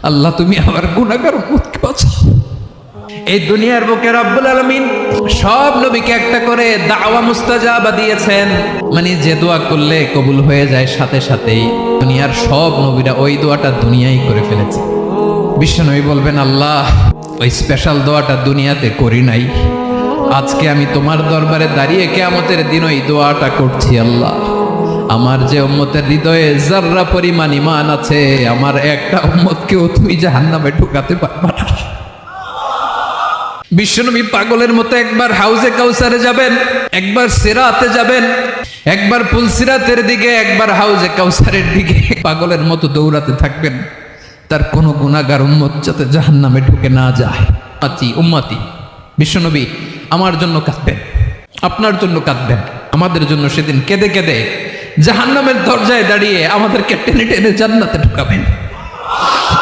আল্লাহ তুমি আমার গুনাহগার উম্মতকে বাঁচাও। এই দুনিয়ার বুকে রব্বুল আলামিন সব নবীকে একটা করে দাওয়া মুস্তাজাবা দিয়েছেন, মানে যে দোয়া করলে কবুল হয়ে যায় সাথে সাথেই। দুনিয়ার সব নবীরা ওই দোয়াটা দুনিয়ায় করে ফেলেছে। বিশ্বনবী বলবেন, আল্লাহ ওই স্পেশাল দোয়াটা দুনিয়াতে করি নাই, আজকে আমি তোমার দরবারে দাঁড়িয়ে কিয়ামতের দিন ওই দোয়াটা করছি। আল্লাহ আমার যে উম্মতের হৃদয়ে যাররা পরিমাণ ঈমান আছে, আমার একটা উম্মতকেও তুমি জাহান্নামে ঢুকাতে পারবা না। বিশ্বনবী পাগলের মতো একবার হাউজে কাউসারে যাবেন, একবার সিরাতে যাবেন, একবার পুলসিরাতের দিকে, একবার হাউজে কাউসারের দিকে পাগলের মতো দৌড়াতে থাকবেন, তার কোনো গুনাহগার উম্মত যাতে জাহান্নামে ঢুকে না যায়। উম্মতি বিশ্বনবী আমার জন্য কাঁদবেন, আপনার জন্য কাঁদবেন, আমাদের জন্য সেদিন কেঁদে কেঁদে জাহান্নামের দরজায় দাঁড়িয়ে আমাদেরকে টেনে টেনে জান্নাতে ঢুকাবেন।